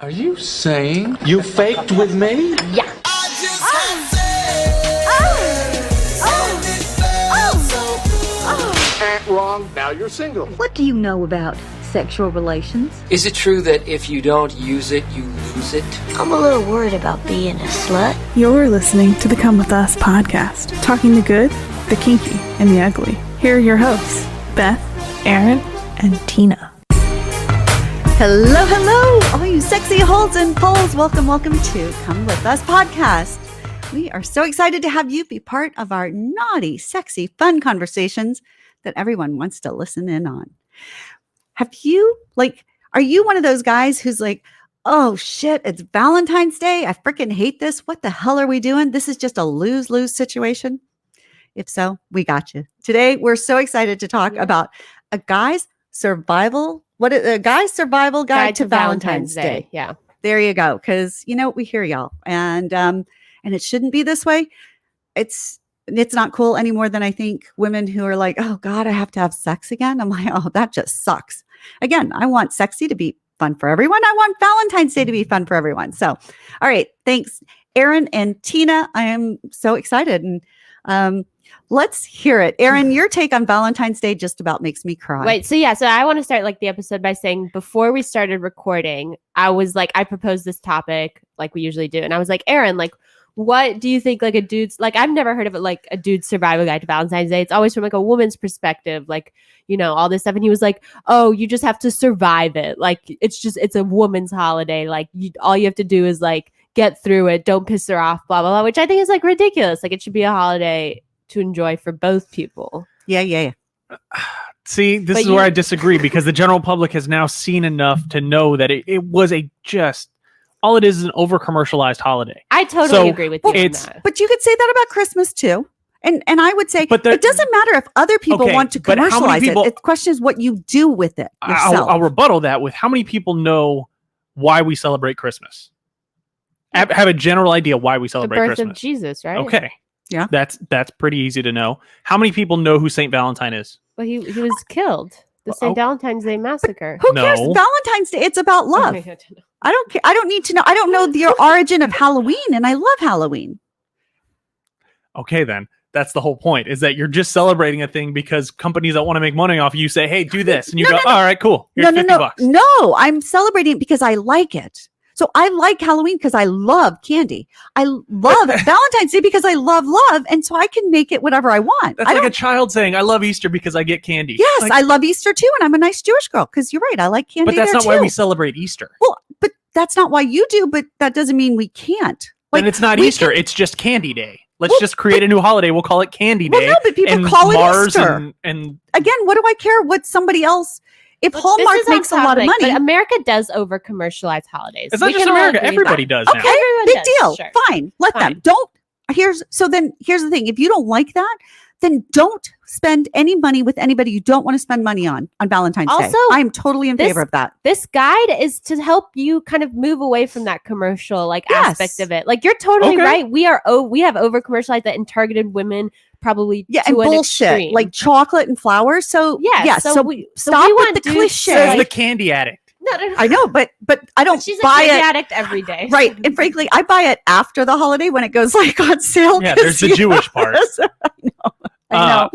Are you saying you faked with me? Yeah. Wrong. Now you're single. What do you know about sexual relations? Is it true that if you don't use it, you lose it? I'm a little worried about being a slut. You're listening to the Come With Us podcast, talking the good, the kinky, and the ugly. Here are your hosts, Beth, Aaron, and Tina. Hello, hello, all you sexy holds and poles. Welcome to Come With Us podcast. We are so excited to have you be part of our naughty, sexy, fun conversations that everyone wants to listen in on. Are you one of those guys who's like, oh shit, it's Valentine's Day. I freaking hate this. What the hell are we doing? This is just a lose-lose situation. If so, we got you. Today, we're so excited to talk about a guy's survival guide to Valentine's Day. Yeah. There you go. Because, we hear y'all. And it shouldn't be this way. It's not cool any more than I think women who are like, oh God, I have to have sex again. I'm like, oh, that just sucks. Again, I want sexy to be fun for everyone. I want Valentine's Day to be fun for everyone. So, all right. Thanks, Aaron and Tina. I am so excited. And let's hear it. Aaron, your take on Valentine's Day just about makes me cry. Wait, so I want to start the episode by saying before we started recording, I was like, I proposed this topic like we usually do. And I was like, Aaron, what do you think a dude's I've never heard of it a dude's survival guide to Valentine's Day. It's always from a woman's perspective, all this stuff. And he was like, oh, you just have to survive it. It's a woman's holiday. All you have to do is get through it. Don't piss her off, blah, blah, blah, which I think is ridiculous. It should be a holiday to enjoy for both people. Yeah. See, this is where I disagree because the general public has now seen enough to know that it was all it is an over-commercialized holiday. I totally agree with you on that. But you could say that about Christmas too. And I would say it doesn't matter if other people want to commercialize it. The question is what you do with it yourself. I'll rebuttal that with how many people know why we celebrate Christmas? Have a general idea why we celebrate Christmas. The birth of Jesus, right? Okay. Yeah. That's pretty easy to know. How many people know who St. Valentine is? Well, he was killed. The St. Valentine's Day massacre. Who cares? Valentine's Day, it's about love. I don't care. I don't need to know. I don't know the origin of Halloween, and I love Halloween. Okay, then. That's the whole point, is that you're just celebrating a thing because companies that want to make money off you say, hey, do this. And you go, all right, cool. Here's $50. No, I'm celebrating it because I like it. So I like Halloween because I love candy. I love Valentine's Day because I love love. And so I can make it whatever I want. That's like a child saying, I love Easter because I get candy. Yes, I love Easter too. And I'm a nice Jewish girl because you're right. I like candy. But that's not why we celebrate Easter. Well, but that's not why you do. But that doesn't mean we can't. And it's not Easter. It's just Candy Day. Let's just create a new holiday. We'll call it Candy Day. Well, no, but people call it Easter. And again, what do I care what somebody else... If Hallmark makes a lot of money. But America does over-commercialize holidays. It's not just America. Everybody does now. Okay, big deal. Sure. Fine. Let them. Here's the thing. If you don't like that, then don't spend any money with anybody you don't want to spend money on Valentine's Day. I'm totally in favor of that. This guide is to help you kind of move away from that commercial aspect of it. You're totally right. We have over-commercialized that and targeted women probably to and an bullshit extreme. Like chocolate and flowers. So so we stop with the cliche. Says the candy addict. No. I know, but I don't she's buy a candy it addict every day, right? And frankly, I buy it after the holiday when it goes on sale. Yeah, there's the Jewish part. I know.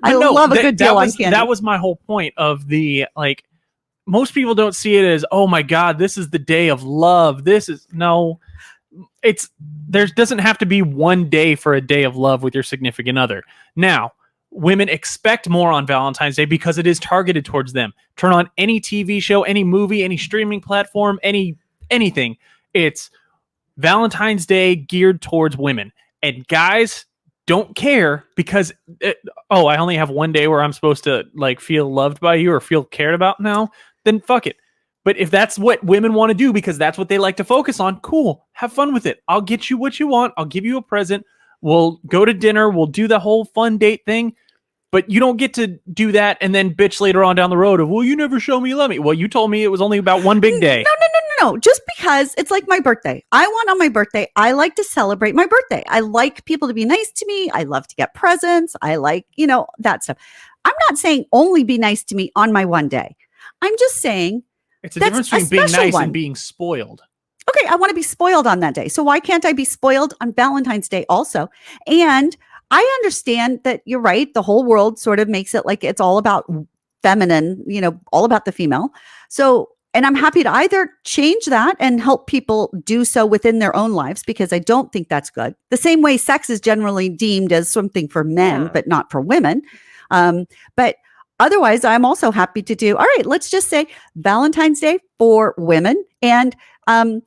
I love a good deal on candy. That was my whole point of the most people don't see it as, oh my God, this is the day of love. There doesn't have to be one day for a day of love with your significant other. Now, women expect more on Valentine's Day because it is targeted towards them. Turn on any TV show, any movie, any streaming platform, anything. It's Valentine's Day geared towards women. And guys don't care because, I only have one day where I'm supposed to feel loved by you or feel cared about now, then fuck it. But if that's what women want to do because that's what they like to focus on, cool. Have fun with it. I'll get you what you want. I'll give you a present. We'll go to dinner. We'll do the whole fun date thing. But you don't get to do that and then bitch later on down the road of, well, you never show me you love me. Well, you told me it was only about one big day. No. Just because it's like my birthday. I want on my birthday, I like to celebrate my birthday. I like people to be nice to me. I love to get presents. I like, that stuff. I'm not saying only be nice to me on my one day. I'm just saying it's a difference between being nice and being spoiled. okay, I want to be spoiled on that day. So why can't I be spoiled on Valentine's Day also? And I understand that you're right. The whole world sort of makes it like it's all about feminine, all about the female. So, and I'm happy to either change that and help people do so within their own lives, because I don't think that's good. The same way sex is generally deemed as something for men, but not for women. But otherwise, I'm also happy to do, all right, let's just say Valentine's Day for women, and Steak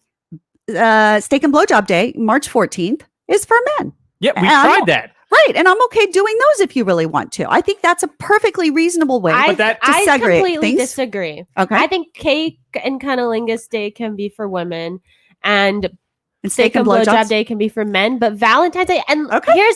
and Blowjob Day, March 14th, is for men. Yeah, we tried that. Right. And I'm okay doing those if you really want to. I think that's a perfectly reasonable way I segregate completely things. disagree. Okay. I think Cake and Cunnilingus Day can be for women, and Steak and Blowjob Day can be for men, but Valentine's Day, and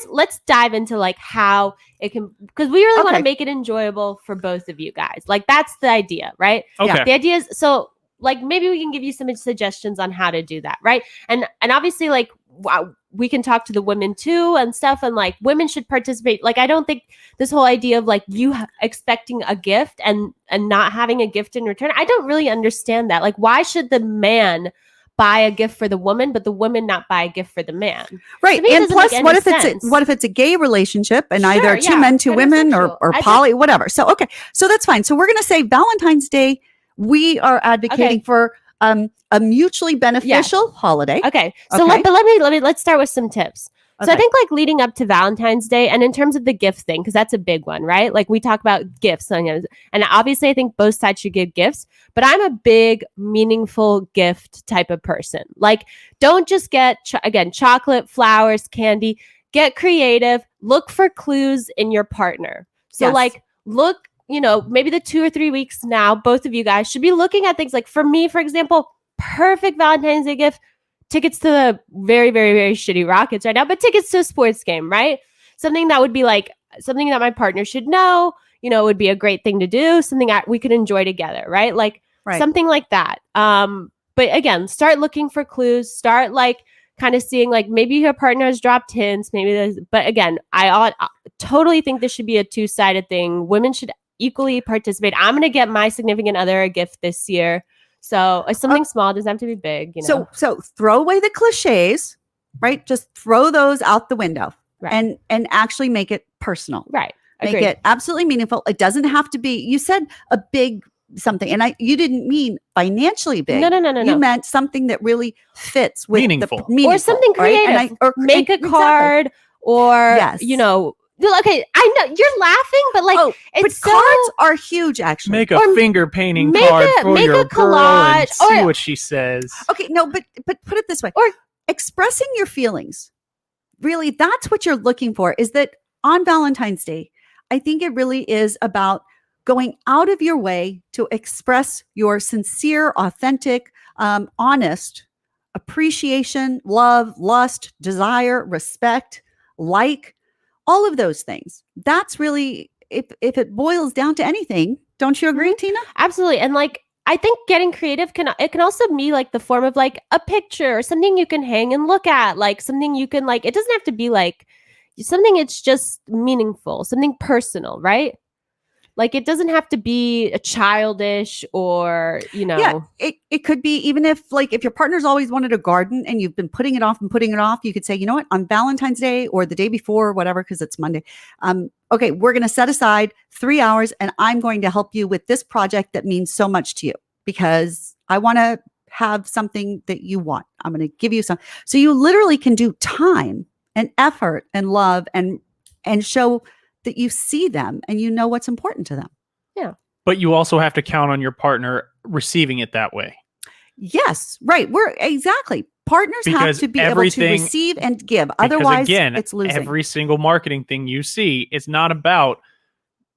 let's dive into like how it can, because we really want to make it enjoyable for both of you guys. Like, that's the idea, right? Okay. The idea is, so like maybe we can give you some suggestions on how to do that, right? And obviously, like, wow, we can talk to the women too and stuff, and like women should participate. Like, I don't think this whole idea of like you expecting a gift and not having a gift in return, I don't really understand that. Like, why should the man buy a gift for the woman, but the woman not buy a gift for the man? Right. And plus, what if it's a gay relationship and either two men, two women, or poly, whatever. So, okay. So that's fine. So we're going to say Valentine's Day, we are advocating for a mutually beneficial holiday. Okay. So let's start with some tips. So I think like leading up to Valentine's Day, and in terms of the gift thing, because that's a big one, right? Like, we talk about gifts, and obviously I think both sides should give gifts, but I'm a big meaningful gift type of person. Like, don't just get, chocolate, flowers, candy. Get creative. Look for clues in your partner. So look, maybe the 2 or 3 weeks now, both of you guys should be looking at things like, for me, for example, perfect Valentine's Day gift, tickets to the very, very, very shitty Rockets right now, but tickets to a sports game, right? Something that would be like something that my partner should know, would be a great thing to do, something we could enjoy together, right? Like something like that. But again, start looking for clues, start like kind of seeing like maybe your partner has dropped hints, but again, I totally think this should be a two-sided thing. Women should equally participate. I'm going to get my significant other a gift this year. So something small, doesn't have to be big. So throw away the cliches, right? Just throw those out the window, and actually make it personal. Right. Make it absolutely meaningful. It doesn't have to be, you said a big something, and you didn't mean financially big. No. You meant something that really fits with meaningful, or something creative. Right? Or make a card, or okay, I know you're laughing, but like, cards are huge. Actually, make a finger painting card for your girl and see what she says. Okay, no, but put it this way: or expressing your feelings. Really, that's what you're looking for. Is that on Valentine's Day? I think it really is about going out of your way to express your sincere, authentic, honest appreciation, love, lust, desire, respect, all of those things. That's really, if it boils down to anything, don't you agree, Tina? Absolutely. And like, I think getting creative can also be like the form of like a picture or something you can hang and look at, like something you can like, it doesn't have to be like something, it's just meaningful, something personal, right? Like, it doesn't have to be a childish or, Yeah, it could be, even if your partner's always wanted a garden and you've been putting it off, you could say, you know what, on Valentine's Day or the day before or whatever, because it's Monday. Okay, we're going to set aside 3 hours and I'm going to help you with this project that means so much to you because I want to have something that you want. I'm going to give you some. So you literally can do time and effort and love and show that you see them and you know what's important to them. Yeah. But you also have to count on your partner receiving it that way. Yes, right. Partners have to be able to receive and give. Otherwise, again, it's losing. Every single marketing thing you see, it's not about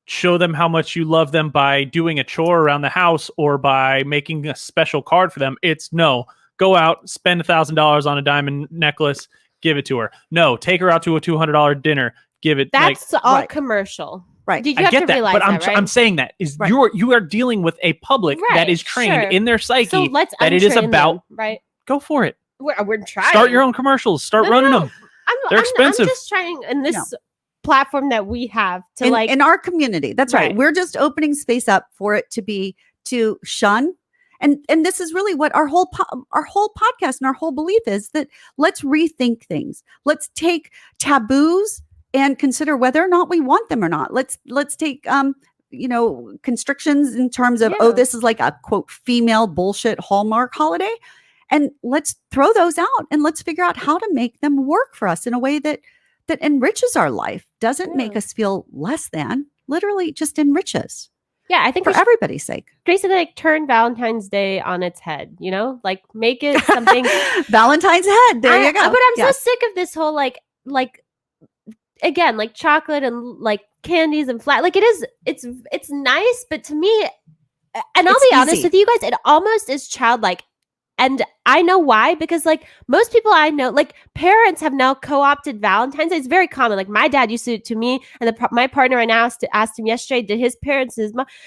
show them how much you love them by doing a chore around the house or by making a special card for them. It's no, go out, spend $1,000 on a diamond necklace, give it to her. No, take her out to a $200 dinner. Give it. That's all commercial, right? Did you have to realize but that, right? I'm saying that is you are dealing with a public that is trained in their psyche so let's that it is about them, right? Go for it. We're trying. Start your own commercials. Start running them. They're expensive. I'm just trying in this platform that we have to in our community. That's right. We're just opening space up for it to shun And this is really what our whole podcast and our whole belief is, that let's rethink things. Let's take taboos and consider whether or not we want them or not. Let's take constrictions in terms of, oh, this is like a quote female bullshit Hallmark holiday, and let's throw those out and let's figure out how to make them work for us in a way that enriches our life, doesn't make us feel less than, literally just enriches. Yeah, I think for everybody's sake. Basically, like turn Valentine's Day on its head, like make it something. Valentine's head. There you go. But I'm so sick of this whole like again, like chocolate and like candies and flat. Like it's nice, but to me, and I'll be honest with you guys, it almost is childlike. And I know why, because like most people I know, like parents have now co-opted Valentine's Day. It's very common. Like my dad used to me, and my partner I now asked him yesterday, did his parents,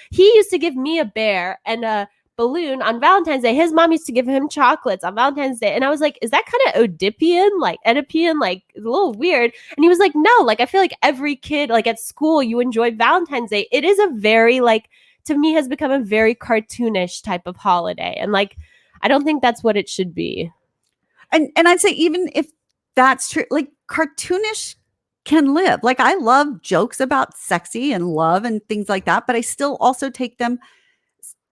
he used to give me a bear and a balloon on Valentine's Day. His mom used to give him chocolates on Valentine's Day. And I was like, is that kind of Oedipian, like Oedipian, like it's a little weird. And he was like, no, like I feel like every kid, like at school, you enjoy Valentine's Day. It is a very like, to me, has become a very cartoonish type of holiday. And like, I don't think that's what it should be. And I'd say even if that's true, like cartoonish can live. Like I love jokes about sexy and love and things like that, but I still also take them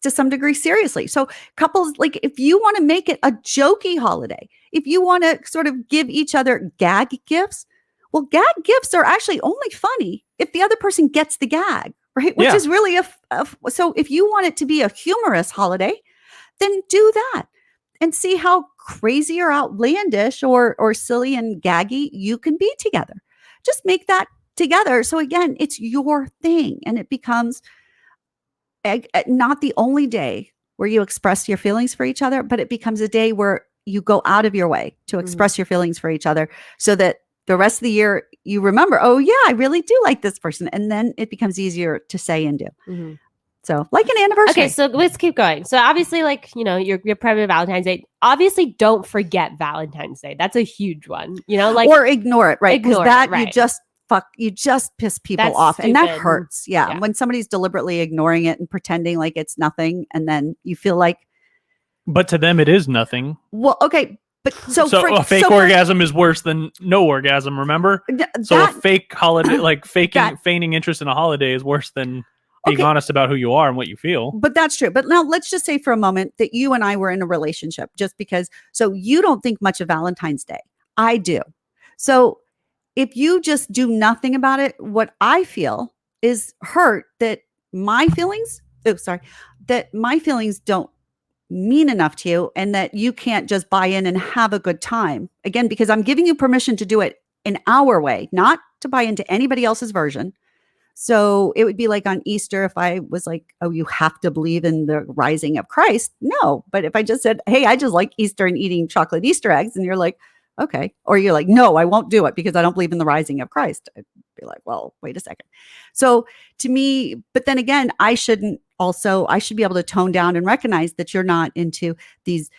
to some degree seriously. So couples, like if you want to make it a jokey holiday, if you want to sort of give each other gag gifts, well, gag gifts are actually only funny if the other person gets the gag, right? Which is really so if you want it to be a humorous holiday, then do that and see how crazy or outlandish or silly and gaggy you can be together. Just make that together. So again, it's your thing, and it becomes not the only day where you express your feelings for each other, but it becomes a day where you go out of your way to express your feelings for each other, so that the rest of the year you remember, oh yeah, I really do like this person. And then it becomes easier to say and do. Mm-hmm. So like an anniversary. Okay, so let's keep going. So obviously, like, your private Valentine's Day, obviously don't forget Valentine's Day. That's a huge one, like. Or ignore it, right? Because right. you just piss people off. Stupid. And that hurts. Yeah. When somebody's deliberately ignoring it and pretending like it's nothing, and then you feel like. But to them, it is nothing. Well, okay. But a fake orgasm is worse than no orgasm, remember? So a fake holiday, like feigning interest in a holiday is worse than being honest about who you are and what you feel. But that's true. But now let's just say for a moment that you and I were in a relationship, just because. So you don't think much of Valentine's Day. I do. So if you just do nothing about it, what I feel is hurt that my feelings don't mean enough to you, and that you can't just buy in and have a good time. Again, because I'm giving you permission to do it in our way, not to buy into anybody else's version. So it would be like on Easter, if I was like, oh, you have to believe in the rising of Christ. No. But if I just said, hey, I just like Easter and eating chocolate Easter eggs, and you're like, okay. Or you're like, no, I won't do it because I don't believe in the rising of Christ. I'd be like, well, wait a second. So to me, but then again, I should be able to tone down and recognize that you're not into these,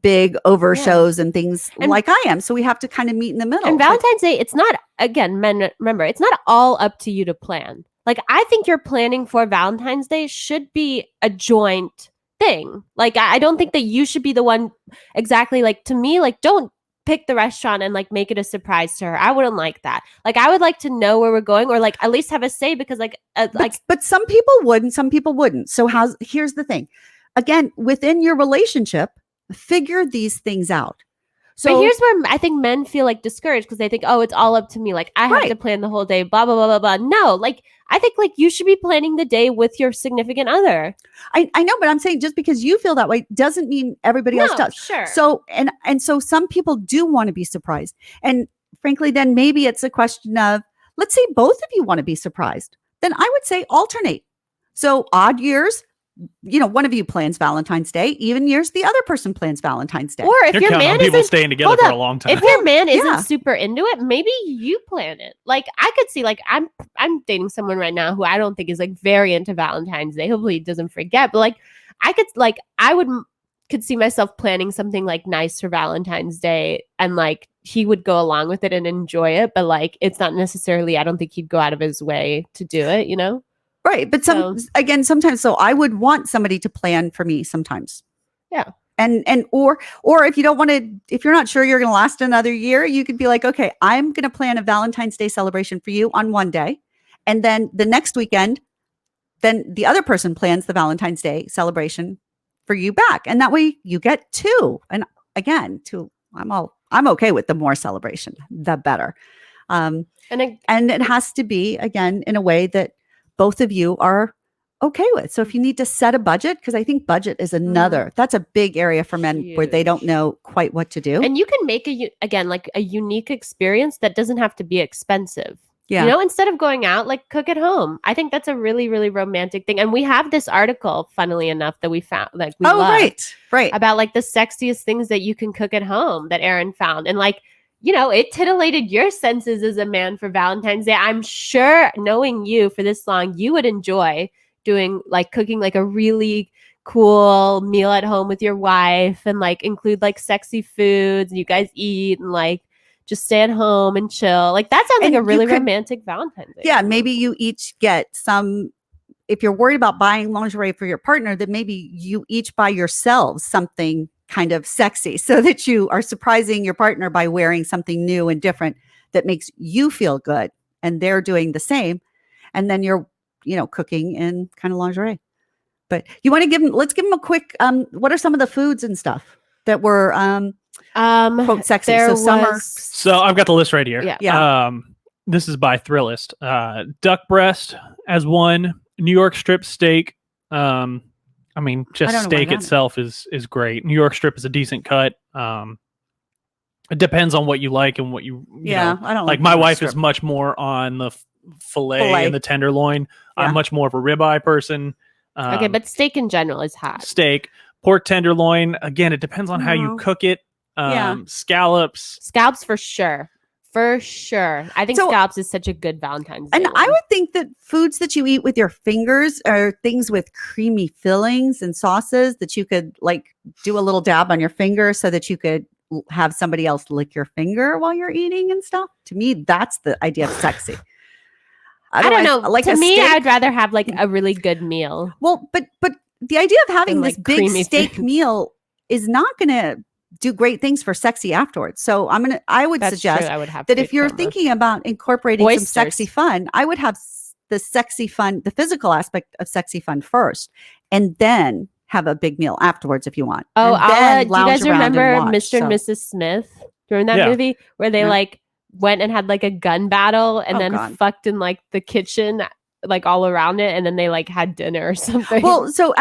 big over shows and things like I am. So we have to kind of meet in the middle. And Valentine's Day, it's not, again, men, remember, it's not all up to you to plan. Like, I think your planning for Valentine's Day should be a joint thing. Like, I don't think that you should be the one exactly, like, to me, like, don't pick the restaurant and like make it a surprise to her. I wouldn't like that. Like, I would like to know where we're going, or like at least have a say, because but some people would and some people wouldn't. So here's the thing. Again, within your relationship, figure these things out. So, but here's where I think men feel like discouraged, because they think, oh, it's all up to me. Like, I have to plan the whole day, blah, blah, blah, blah, blah. No, like, I think like you should be planning the day with your significant other. I know, but I'm saying just because you feel that way doesn't mean everybody else does. Sure. So, and so some people do want to be surprised. And frankly, then maybe it's a question of, let's say both of you want to be surprised. Then I would say alternate. So odd years, one of you plans Valentine's Day, even years the other person plans Valentine's Day. Or if your man isn't staying together for a long time. If your man isn't super into it, maybe you plan it. Like, I could see, like, I'm dating someone right now who I don't think is like very into Valentine's Day. Hopefully he doesn't forget. But like, I could see myself planning something like nice for Valentine's Day, and like he would go along with it and enjoy it. But like, it's not necessarily, I don't think he'd go out of his way to do it, Right. But sometimes, so I would want somebody to plan for me sometimes. Yeah. Or if you don't want to, if you're not sure you're going to last another year, you could be like, okay, I'm going to plan a Valentine's Day celebration for you on one day. And then the next weekend, then the other person plans the Valentine's Day celebration for you back. And that way you get two. And again, I'm okay with the more celebration, the better. And it has to be, again, in a way that both of you are okay with. So if you need to set a budget, because I think budget is that's a big area for men where they don't know quite what to do. And you can make like a unique experience that doesn't have to be expensive. Yeah. You know, instead of going out, like cook at home. I think that's a really, really romantic thing. And we have this article, funnily enough, that we found, like, we love, right. about like the sexiest things that you can cook at home that Erin found. And like, you know, it titillated your senses as a man for Valentine's Day. I'm sure, knowing you for this long, you would enjoy cooking like a really cool meal at home with your wife, and like include like sexy foods and you guys eat and like just stay at home and chill. Like that sounds like a really romantic Valentine's Day. Yeah. Maybe you each get some, if you're worried about buying lingerie for your partner, then maybe you each buy yourselves something kind of sexy so that you are surprising your partner by wearing something new and different that makes you feel good, and they're doing the same. And then you're, cooking in kind of lingerie. But you want to let's give them a quick, what are some of the foods and stuff that were, quote, sexy? So I've got the list right here. Yeah. This is by Thrillist. Duck breast as one, New York strip steak. Just steak itself is great. New York strip is a decent cut. It depends on what you like and what you know. I don't like. My wife is much more on the fillet and the tenderloin. Yeah. I'm much more of a ribeye person. Okay, but steak in general is hot. Steak, pork tenderloin. Again, it depends on how you cook it. Scallops for sure. I think scallops is such a good Valentine's Day. And I would think that foods that you eat with your fingers are things with creamy fillings and sauces that you could like do a little dab on your finger so that you could have somebody else lick your finger while you're eating and stuff. To me, that's the idea of sexy. I don't know. Like to me, I'd rather have like a really good meal. Well, but the idea of having this big steak meal is not going to do great things for sexy afterwards. So I would suggest that if you're thinking about incorporating some sexy fun, I would have the sexy fun, the physical aspect of sexy fun first, and then have a big meal afterwards if you want. Oh, do you guys remember Mr. and Mrs. Smith during that movie where they like went and had like a gun battle and then fucked in like the kitchen, like all around it, and then they like had dinner or something? Well, so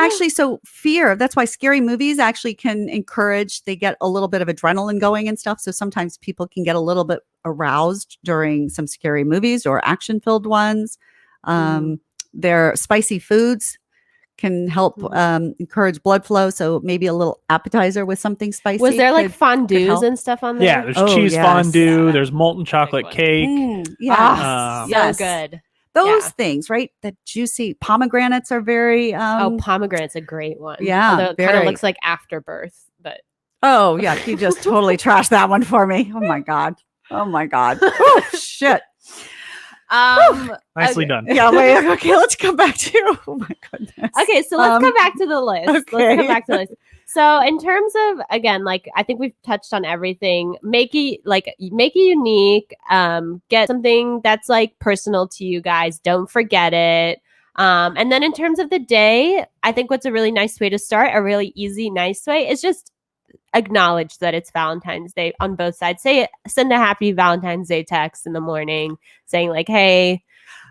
fear, that's why scary movies actually can encourage, they get a little bit of adrenaline going and stuff. So sometimes people can get a little bit aroused during some scary movies or action filled ones. Their spicy foods can help encourage blood flow. So maybe a little appetizer with something spicy. Was there like fondues and stuff on there? Yeah, there's cheese fondue. There's molten chocolate cake. So good. Those things, right? The juicy pomegranates are very. Pomegranate's a great one. Yeah, although it kind of looks like afterbirth, but. Oh yeah, you just totally trashed that one for me. Oh my god. Oh shit. Nicely done. Yeah, wait, okay, let's come back to, oh my goodness. Okay, so let's come back to the list. Okay. Let's come back to the list. So in terms of, again, like I think we've touched on everything. Make it unique. Get something that's like personal to you guys. Don't forget it. And then in terms of the day, I think what's a really nice way to start, a really easy, nice way, is just acknowledge that it's Valentine's Day on both sides. Send a happy Valentine's Day text in the morning saying like, hey,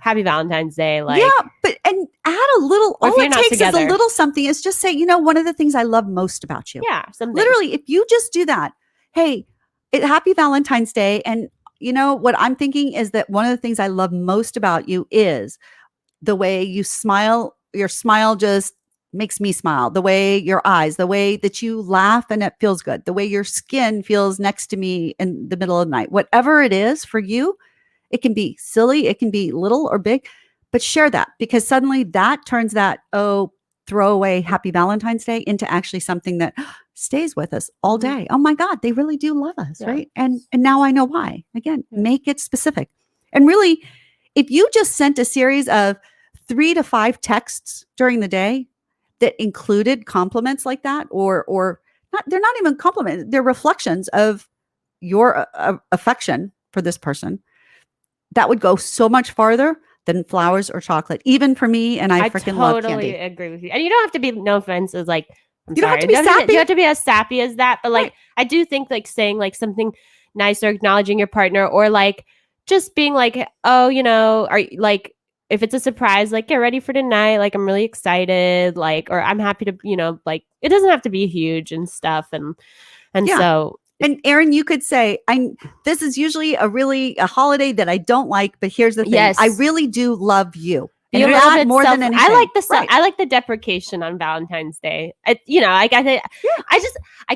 happy Valentine's Day. Like, yeah, and add a little, all it takes is a little something. Is just say, one of the things I love most about you. Yeah. Something. Literally, if you just do that, hey, happy Valentine's Day. And what I'm thinking is that one of the things I love most about you is the way you smile. Your smile just makes me smile. The way your eyes, the way that you laugh and it feels good, the way your skin feels next to me in the middle of the night, whatever it is for you, it can be silly, it can be little or big, but share that, because suddenly that turns that, throwaway happy Valentine's Day into actually something that stays with us all day. Oh my God, they really do love us. Right. And now I know why. Again, make it specific. And really, if you just sent a series of 3 to 5 texts during the day that included compliments like that, or not, they're not even compliments, they're reflections of your affection for this person, that would go so much farther than flowers or chocolate, even for me. And I freaking love totally candy. agree with you. And you don't have to be, no offense, as like, I'm You don't have sorry, to be sappy. you have to be as sappy as that. But like, Right. I do think like saying like something nice or acknowledging your partner, or like just being like, oh, you know, are like, if it's a surprise, like get ready for tonight. Like, I'm really excited. Like, or I'm happy to, you know, like it doesn't have to be huge and stuff. And Yeah. so. And Erin, you could say, this is usually a holiday that I don't like, but here's the thing. Yes. I really do love you. Be And a little that bit more than anything. I like the Right. I like the deprecation on Valentine's Day. You know, like I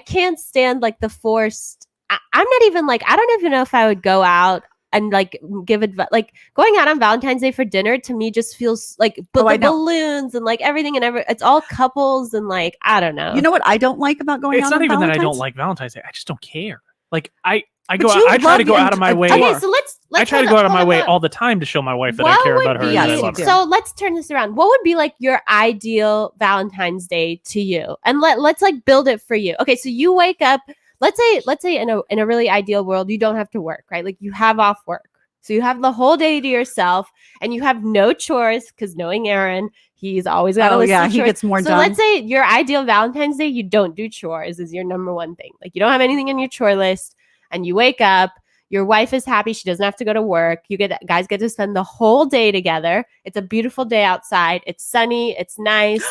can't stand like the forced. I'm not even like, I don't even know if I would go out and like give advice. Like going out on Valentine's Day for dinner to me just feels like the balloons and like everything and it's all couples and like, I don't know. You know what I don't like about going out It's not on even that I Valentine's? don't like Valentine's Day. I just don't care. Like I But go out, you I try love to go out of my way. Okay, so let's I try to go out of my way all the time to show my wife that I care about her and that I love her. So let's turn this around. What would be like your ideal Valentine's Day to you? And let's like build it for you. Okay, so you wake up, let's say in a really ideal world, you don't have to work, right? Like you have off work. So you have the whole day to yourself and you have no chores, because knowing Aaron, he's always got a list of chores. He gets more so done. let's say your ideal Valentine's Day, you don't do chores is your number one thing. Like you don't have anything in your chore list and you wake up, your wife is happy. She doesn't have to go to work. Guys get to spend the whole day together. It's a beautiful day outside. It's sunny. It's nice.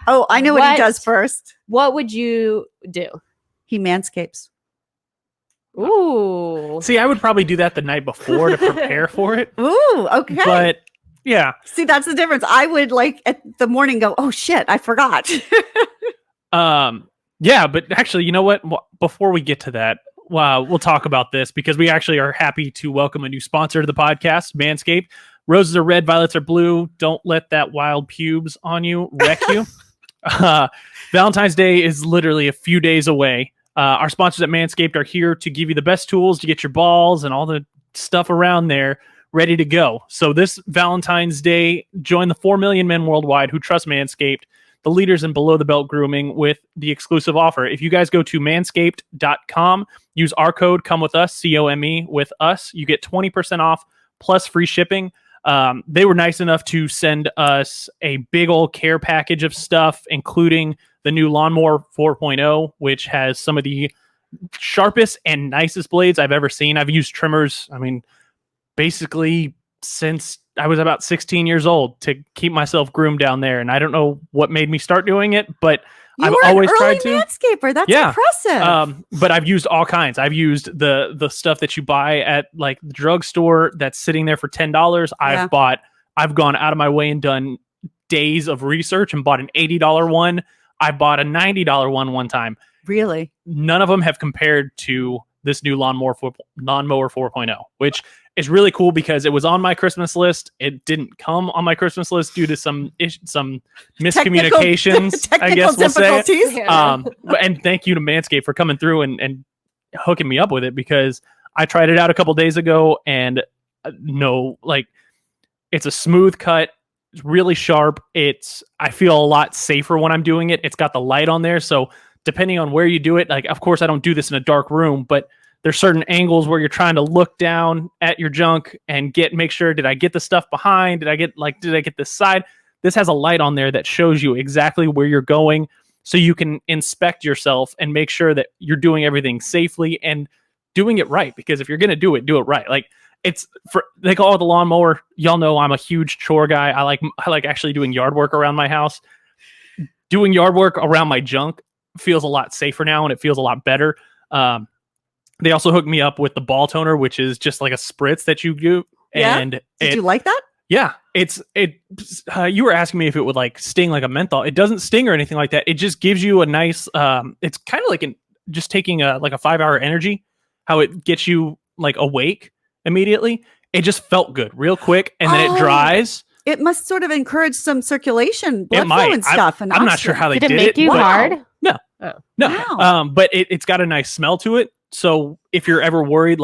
Oh, I know what he does first. What would you do? He manscapes. Ooh. See, I would probably do that the night before to prepare for it. Ooh, okay. But yeah. See, that's the difference. I would like at the morning go, oh shit, I forgot. Yeah, but actually, you know what? Before we get to that, we'll talk about this because we actually are happy to welcome a new sponsor to the podcast, Manscaped. Roses are red, violets are blue. Don't let that wild pubes on you wreck you. Valentine's Day is literally a few days away. Our sponsors at Manscaped are here to give you the best tools to get your balls and all the stuff around there ready to go. So this Valentine's Day, join the 4 million men worldwide who trust Manscaped, the leaders in below-the-belt grooming, with the exclusive offer. If you guys go to manscaped.com, use our code COME WITH US, COME with us, you get 20% off plus free shipping. They were nice enough to send us a big old care package of stuff, including the new Lawnmower 4.0, which has some of the sharpest and nicest blades I've ever seen. I've used trimmers, basically since I was about 16 years old to keep myself groomed down there. And I don't know what made me start doing it, but I've always tried to. Manscaper. That's impressive. But I've used all kinds. I've used the stuff that you buy at like the drugstore that's sitting there for $10. I've gone out of my way and done days of research and bought an $80 one. I bought a $90 one time. Really? None of them have compared to this new Lawnmower 4.0, which is really cool because it was on my Christmas list. It didn't come on my Christmas list due to some miscommunications, I guess we'll say. And thank you to Manscaped for coming through and hooking me up with it, because I tried it out a couple days ago and it's a smooth cut. It's really sharp. I feel a lot safer when I'm doing it. It's got the light on there. So depending on where you do it, like, of course I don't do this in a dark room, but there's certain angles where you're trying to look down at your junk and make sure, did I get the stuff behind? Did I get this side? This has a light on there that shows you exactly where you're going, so you can inspect yourself and make sure that you're doing everything safely and doing it right. Because if you're going to do it right. Like, they call it the lawnmower. Y'all know I'm a huge chore guy. I like actually doing yard work around my house. Doing yard work around my junk feels a lot safer now, and it feels a lot better. They also hooked me up with the ball toner, which is just like a spritz that you do. Yeah? And Did you like that? Yeah, you were asking me if it would like sting like a menthol. It doesn't sting or anything like that. It just gives you a nice. It's kind of like just taking a 5-hour energy. How it gets you like awake immediately. It just felt good, real quick, and then it dries. It must sort of encourage some circulation, blood It might. flow and stuff. I'm not sure how they Did did it make you hard? No. Oh. No. Wow. But it's got a nice smell to it. So if you're ever worried,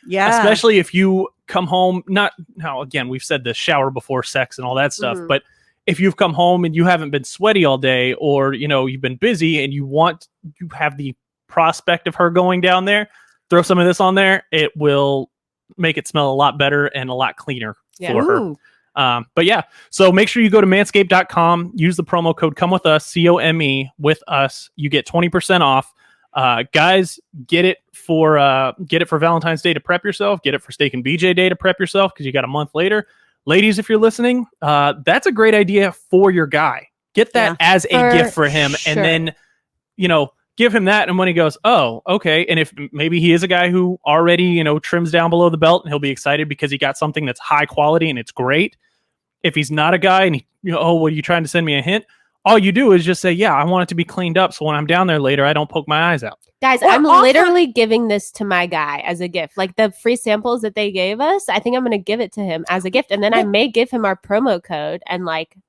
especially if you come home, again, we've said the shower before sex and all that stuff, but if you've come home and you haven't been sweaty all day, or you've been busy and you have the prospect of her going down there, throw some of this on there. It will make it smell a lot better and a lot cleaner for her. But yeah, so make sure you go to manscaped.com, use the promo code come with us, COME with us. You get 20% off. Guys, get it for Valentine's Day to prep yourself, get it for Steak and BJ Day to prep yourself, because you got a month later. Ladies, if you're listening, that's a great idea for your guy. Get that as a gift for him. Sure. And then, give him that. And when he goes, oh, okay. And if maybe he is a guy who already, trims down below the belt, and he'll be excited because he got something that's high quality and it's great. If he's not a guy and are you trying to send me a hint? All you do is just say, yeah, I want it to be cleaned up, so when I'm down there later, I don't poke my eyes out. Guys, I'm literally giving this to my guy as a gift. Like the free samples that they gave us, I think I'm going to give it to him as a gift. And then I may give him our promo code, and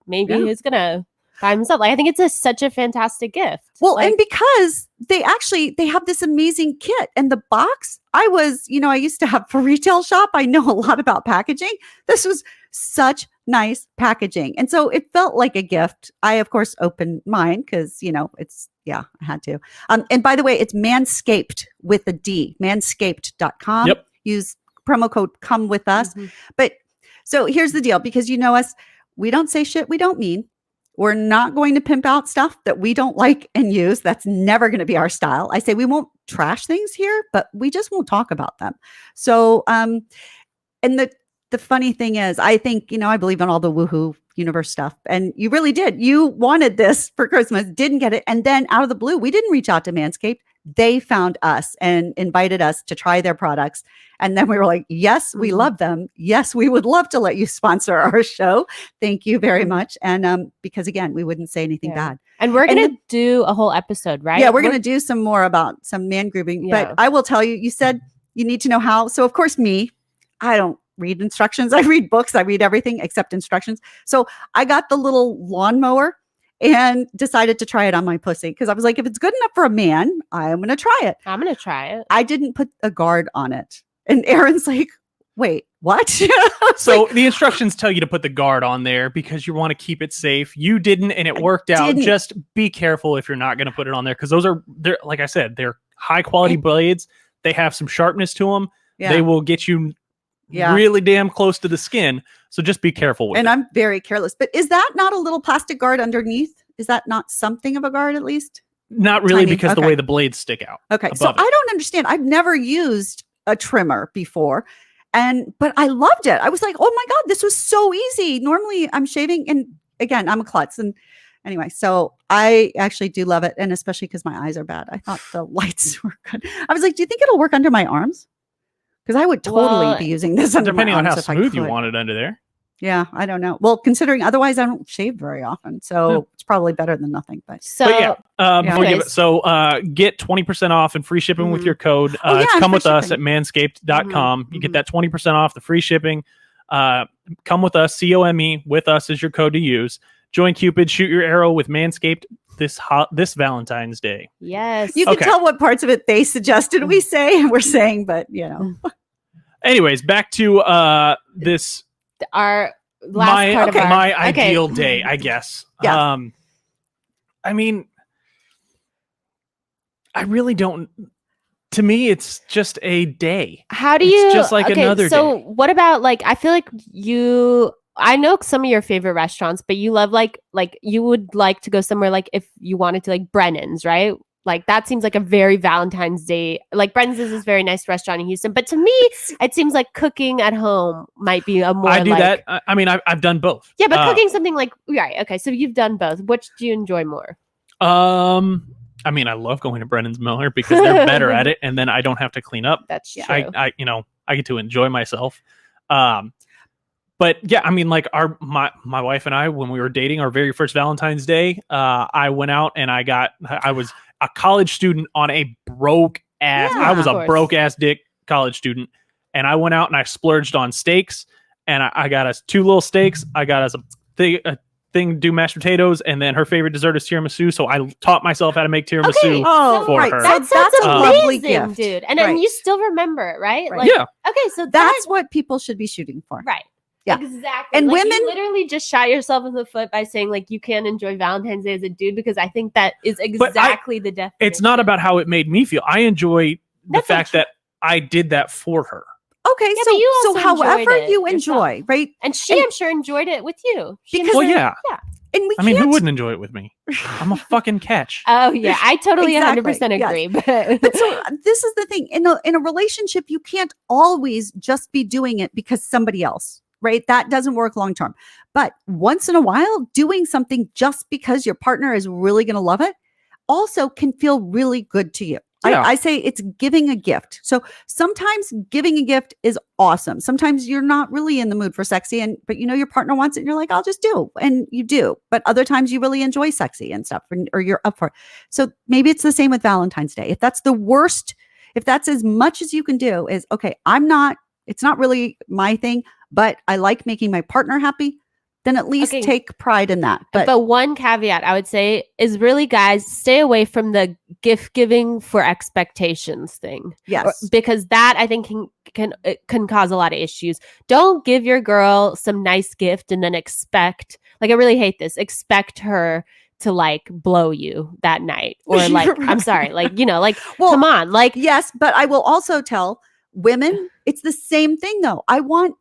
maybe he's going to buy himself. I think it's such a fantastic gift. Well, and because they have this amazing kit, and the box, I used to have for retail shop. I know a lot about packaging. This was such nice packaging. And so it felt like a gift. I, of course, opened mine because, I had to. And by the way, it's Manscaped with a D, manscaped.com. Yep. Use promo code come with us. Mm-hmm. But so here's the deal, because us, we don't say shit we don't mean. We're not going to pimp out stuff that we don't like and use. That's never going to be our style. I say we won't trash things here, but we just won't talk about them. So, and the funny thing is, I think, I believe in all the woohoo universe stuff. And you really did. You wanted this for Christmas, didn't get it. And then out of the blue, we didn't reach out to Manscaped. They found us and invited us to try their products. And then we were like, yes, we love them. Yes, we would love to let you sponsor our show. Thank you very much. And because again, we wouldn't say anything bad. And we're going to do a whole episode, right? Yeah, we're going to do some more about some man grooming. Yeah. But I will tell you, you said you need to know how. So of course, I don't read instructions. I read books. I read everything except instructions. So I got the little lawnmower and decided to try it on my pussy, because I was like, if it's good enough for a man, I'm going to try it. I'm going to try it. I didn't put a guard on it. And Aaron's like, wait, what? So the instructions tell you to put the guard on there because you want to keep it safe. You didn't, and it worked out. Just be careful if you're not going to put it on there, because they're like I said, they're high quality blades. They have some sharpness to them. Yeah. They will get you really damn close to the skin. So just be careful with it. And I'm very careless. But is that not a little plastic guard underneath? Is that not something of a guard at least? Not really, because the way the blades stick out. Okay. So I don't understand. I've never used a trimmer before. But I loved it. I was like, oh my God, this was so easy. Normally I'm shaving, and again, I'm a klutz. And anyway, so I actually do love it. And especially because my eyes are bad. I thought the lights were good. I was like, do you think it'll work under my arms? Because I would totally be using this under my arms. Depending on how smooth you want it under there. Yeah, I don't know. Well, considering otherwise I don't shave very often, so it's probably better than nothing. But get 20% off and free shipping with your code. It's come with us at manscaped.com. You get that 20% off, the free shipping. Come with us, COME with us is your code to use. Join Cupid, shoot your arrow with Manscaped this Valentine's Day. Yes, you can tell what parts of it they suggested we say and we're saying, but Anyways, back to this. Our last part of my ideal day, I guess. Yeah. I mean, I really don't. To me, it's just a day. How do you? It's just like another day. So, what about I feel like you? I know some of your favorite restaurants, but you love like you would like to go somewhere if you wanted to Brennan's, right? That seems like a very Valentine's Day. Brennan's is this very nice restaurant in Houston. But to me, it seems like cooking at home might be a more I do that. I mean, I've done both. Yeah, but cooking something right. Okay, so you've done both. Which do you enjoy more? I mean, I love going to Brennan's Miller because they're better at it, and then I don't have to clean up. That's true. I get to enjoy myself. But yeah, I mean, my wife and I, when we were dating, our very first Valentine's Day, I went out and I was a college student on a broke ass. I was a broke ass dick college student, and I went out and I splurged on steaks, and I got us 2 little steaks. I got us a thing to do mashed potatoes, and then her favorite dessert is tiramisu. So I taught myself how to make tiramisu for her. That's a lovely gift, dude. And then you still remember it, right? Yeah. Okay, so that's what people should be shooting for. Right. Yeah. Exactly. And like, women- you literally just shot yourself in the foot by saying like you can't enjoy Valentine's Day as a dude, because I think that is exactly the definition. It's not about how it made me feel. I enjoy the That's not fact true. that I did that for her. Okay, Yeah, so but you so also however enjoyed it you yourself. enjoy, right? And she, I'm sure, enjoyed it with you. She Because- Well, never- yeah. And we I mean, can't. who wouldn't enjoy it with me? I'm a fucking catch. Oh yeah, I totally Exactly, 100% yes. agree. But so this is the thing, in a relationship, you can't always just be doing it because somebody else, right? That doesn't work long term. But once in a while, doing something just because your partner is really going to love it also can feel really good to you. Yeah. I say it's giving a gift. So sometimes giving a gift is awesome. Sometimes you're not really in the mood for sexy, but you know your partner wants it and you're like, I'll just do. And you do. But other times you really enjoy sexy and stuff, or you're up for it. So maybe it's the same with Valentine's Day. If that's the worst, if that's as much as you can do is, okay, it's not really my thing, but I like making my partner happy, then at least Okay. take pride in that. But one caveat I would say is really, guys, stay away from the gift giving for expectations thing. yes. Because that, I think, can cause a lot of issues. Don't give your girl some nice gift and then expect, like, I really hate this, expect her to like blow you that night, or like, You're I'm sorry, like, you know, like, Well, come on, like, yes, but I will also tell women, it's the same thing though. I want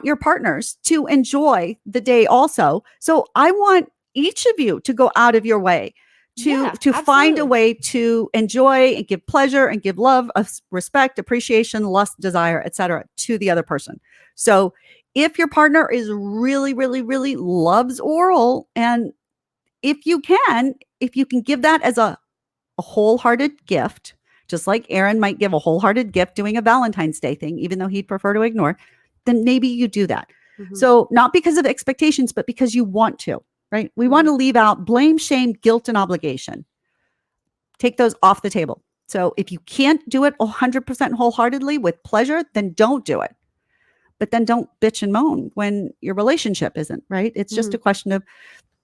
your partners to enjoy the day also. So I want each of you to go out of your way to find a absolutely. way to enjoy and give pleasure and give love, respect, appreciation, lust, desire, etc. to the other person. So if your partner is really, really, really loves oral, and if you can give that as a wholehearted gift, just like Aaron might give a wholehearted gift doing a Valentine's Day thing, even though he'd prefer to ignore, then maybe you do that. Mhm. So not because of expectations, but because you want to, right? We want to leave out blame, shame, guilt, and obligation. Take those off the table. So if you can't do it 100% wholeheartedly with pleasure, then don't do it. But then don't bitch and moan when your relationship isn't, right? It's just a question of,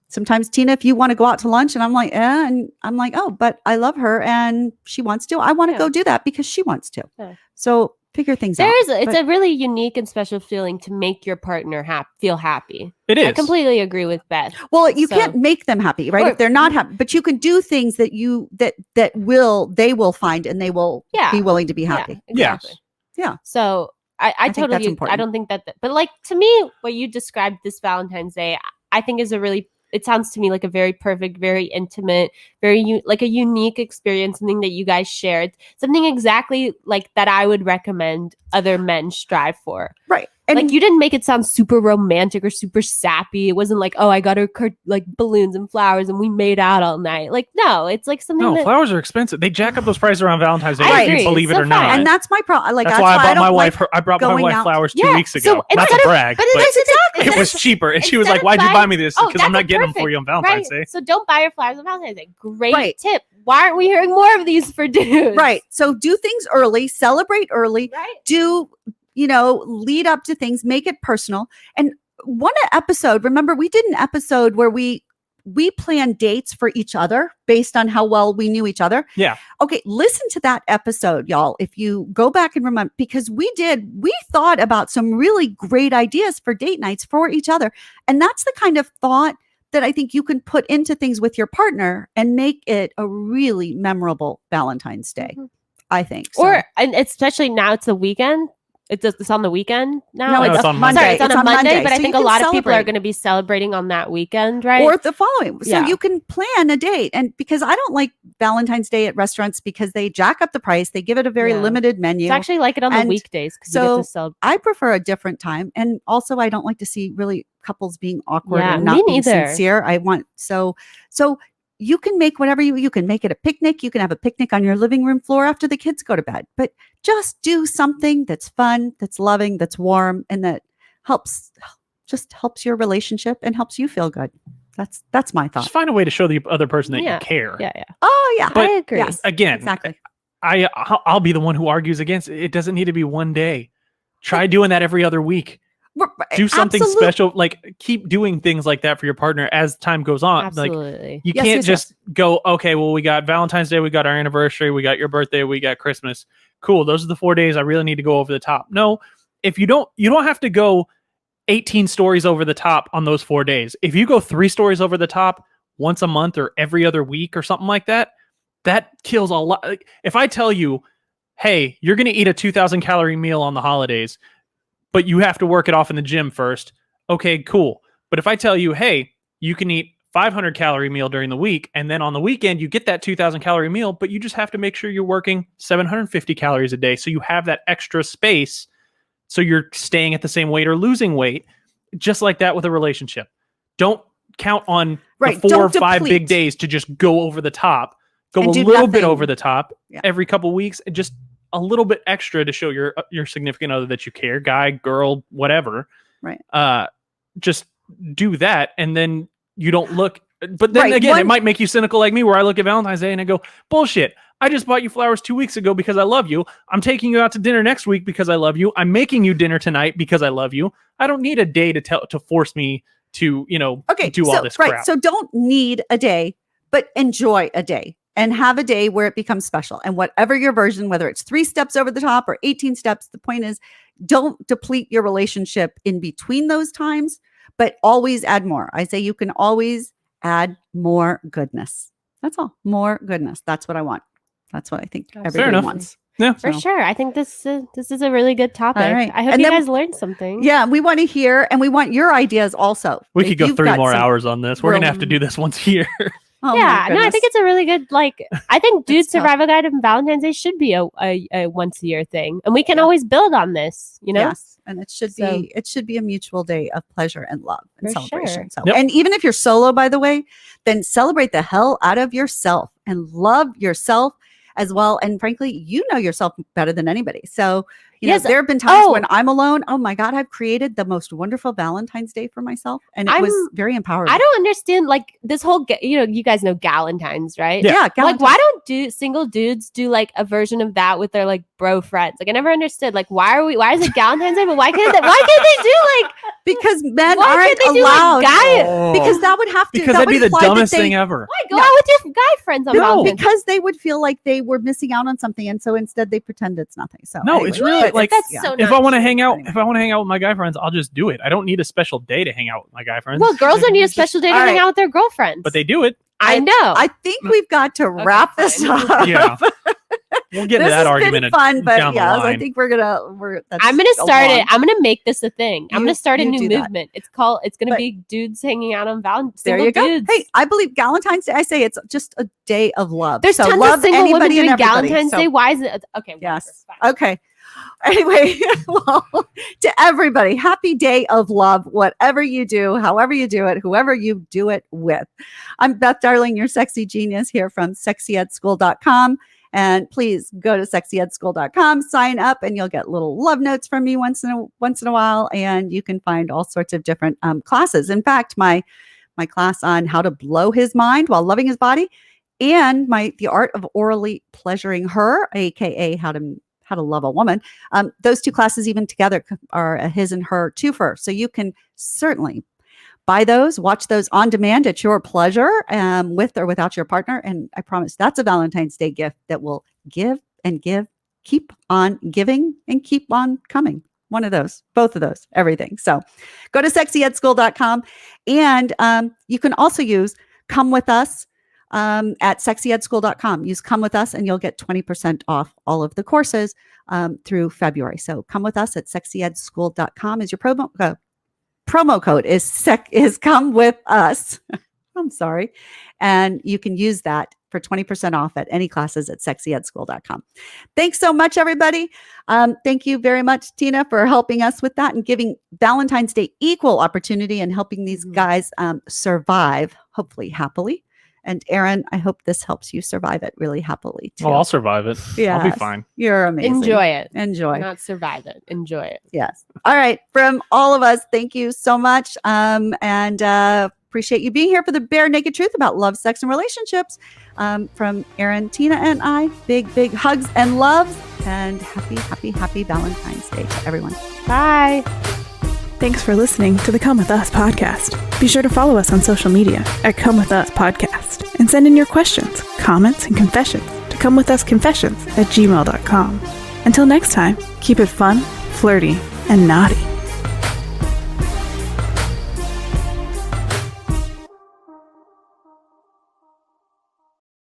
sometimes, Tina, if you want to go out to lunch and I'm like, and I'm like, oh, but I love her and she wants to, I want to go do that because she wants to. Yeah. So figure things out. It's a really unique and special feeling to make your partner feel happy. It is. I completely agree with Beth. Well, you So- can't make them happy, right? Or- If they're not happy, but you can do things that they will find and they will be willing to be happy. Yeah, exactly. Yeah. So I think that's totally, I important. don't think but like, to me, what you described this Valentine's Day, I think is it sounds to me like a very perfect, very intimate, like a unique experience, something that you guys shared, something exactly like that I would recommend other men strive for. Right. And like, you didn't make it sound super romantic or super sappy. It wasn't like, oh, I got her like balloons and flowers and we made out all night. Like, no, it's like something No, that, flowers are expensive. They jack up those prices around Valentine's Day, I if you agree. believe it So or not. fine. and that's my problem. Like, that's why I bought don't my wife. like I brought my going wife out. flowers 2 Yeah, weeks so ago. Not to instead of- brag, but but that's exactly- it was cheaper. And she was instead like, of "Why'd you buy buying- me this? Oh, Because I'm that's not getting them perfect, for you on Valentine's right? Day." So don't buy your flowers on Valentine's Day. Great Right. tip. Why aren't we hearing more of these for dudes? Right. So do things early, celebrate early, Right. do, lead up to things, make it personal. And one episode, remember, we did an episode where we planned dates for each other based on how well we knew each other. Yeah. Okay. Listen to that episode, y'all. If you go back and remember, because we thought about some really great ideas for date nights for each other. And that's the kind of thought that I think you can put into things with your partner and make it a really memorable Valentine's Day. Mhm. I think. So. Or, and especially now it's the weekend. It's on the weekend now. No, it's on Monday. Sorry, it's on a Monday, but So I think you a can lot of people are celebrate. going to be celebrating on that weekend, right? Or the following. So Yeah. you can plan a date. And because I don't like Valentine's Day at restaurants because they jack up the price, they give it a very Yeah. limited menu. it's actually like it on the And weekdays because you so get to celebrate. I prefer a different time. And also I don't like to see really couples being awkward Yeah, and me not being neither. sincere. I want so you can make whatever you can make it a picnic. You can have a picnic on your living room floor after the kids go to bed. But just do something that's fun, that's loving, that's warm, and that helps your relationship and helps you feel good. That's my thought. Just find a way to show the other person that Yeah. you care. Yeah. Oh yeah. But I agree. Yes, Again, exactly. I'll be the one who argues against it. It doesn't need to be one day. Try doing that every other week. Do something Absolute- special. Like, keep doing things like that for your partner as time goes on. Like, Absolutely. you Yes, can't yes, just go, okay, well, we got Valentine's Day, we got our anniversary, we got your birthday, we got Christmas. Cool. Those are the 4 days I really need to go over the top. No, if you don't have to go 18 stories over the top on those 4 days. If you go 3 stories over the top once a month or every other week or something like that, that kills a lot. Like, if I tell you, hey, you're going to eat a 2,000 calorie meal on the holidays, but you have to work it off in the gym first. Okay, cool. But if I tell you, hey, you can eat 500 calorie meal during the week, and then on the weekend, you get that 2,000 calorie meal, but you just have to make sure you're working 750 calories a day. So you have that extra space. So you're staying at the same weight or losing weight, just like that with a relationship. Don't count on the 4 or 5 big days to just go over the top. Go a little bit over the top every couple weeks, and just a little bit extra to show your significant other that you care, guy, girl, whatever. Right. Just do that, and then you don't look. But then again, it might make you cynical like me, where I look at Valentine's Day and I go, bullshit. I just bought you flowers 2 weeks ago because I love you. I'm taking you out to dinner next week because I love you. I'm making you dinner tonight because I love you. I don't need a day to force me to, do all this crap. Right. So don't need a day, but enjoy a day and have a day where it becomes special. And whatever your version, whether it's 3 steps over the top or 18 steps, the point is, don't deplete your relationship in between those times, but always add more. I say you can always add more goodness. That's all. More goodness. That's what I want. That's what I think everybody wants. Yeah, for sure. I think this is a really good topic. All right. I hope you guys learned something. Yeah, we want to hear, and we want your ideas also. We could go 3 more hours on this. We're going to have to do this once a year. Oh, yeah, no, I think it's a really good, I think Dude's Survival Guide on Valentine's Day should be a once a year thing. And we can always build on this, Yes. And it should be a mutual day of pleasure and love and celebration. Sure. So, and even if you're solo, by the way, then celebrate the hell out of yourself and love yourself as well. And frankly, you know yourself better than anybody. So, there have been times when I'm alone. Oh my God, I've created the most wonderful Valentine's Day for myself. And it was very empowering. I don't understand this whole, you guys know Galentine's, right? Yeah. Like, why don't single dudes do a version of that with their bro friends? I never understood. Why is it Galentine's Day? But why can't they do because men aren't allowed. Because that would have to. Because that'd be the dumbest thing ever. Why go out with your guy friends on Valentine's? Because they would feel like they were missing out on something, and so instead they pretend it's nothing. So no, it's really that's so. If I want to hang out, with my guy friends, I'll just do it. I don't need a special day to hang out with my guy friends. Well, girls don't need a special day to hang out with their girlfriends, but they do it. I know. I think we've got to wrap this up. Yeah. We'll get into that argument. Been fun, but down the line. I think I'm gonna start it. I'm gonna make this a thing. I'm gonna start a new movement. It's gonna be dudes hanging out on Valentine's. There you go. Dudes. Hey, I believe Valentine's Day. I say it's just a day of love. There's tons of single women doing Valentine's Day. Why is it okay? Yes. Okay. Anyway, well, to everybody, happy day of love, whatever you do, however you do it, whoever you do it with. I'm Beth Darling, your sexy genius here from sexyedschool.com. And please go to sexyedschool.com, sign up, and you'll get little love notes from me once in a while. And you can find all sorts of different classes. In fact, my class on how to blow his mind while loving his body, and the art of orally pleasuring her, aka how to love a woman. Those 2 classes even together are a his and her twofer. So you can certainly buy those, watch those on demand at your pleasure, with or without your partner. And I promise that's a Valentine's Day gift that will give and give, keep on giving and keep on coming. One of those, both of those, everything. So go to sexyedschool.com, and you can also use Come With Us at sexyedschool.com. Use Come With Us and you'll get 20% off all of the courses through February. So come with us at sexyedschool.com is your promo code is Come With Us. I'm sorry. And you can use that for 20% off at any classes at sexyedschool.com. Thanks so much, everybody. Thank you very much, Tina, for helping us with that and giving Valentine's Day equal opportunity and helping these guys survive, hopefully happily. And Aaron, I hope this helps you survive it really happily too. Oh, I'll survive it. Yeah, I'll be fine. You're amazing. Enjoy it. Not survive it. Enjoy it. Yes. All right. From all of us, thank you so much. And appreciate you being here for the bare naked truth about love, sex, and relationships. From Aaron, Tina, and I, big hugs and loves, and happy Valentine's Day to everyone. Bye. Thanks for listening to the Come With Us podcast. Be sure to follow us on social media at Come With Us Podcast and send in your questions, comments, and confessions to comewithusconfessions@gmail.com. Until next time, keep it fun, flirty, and naughty.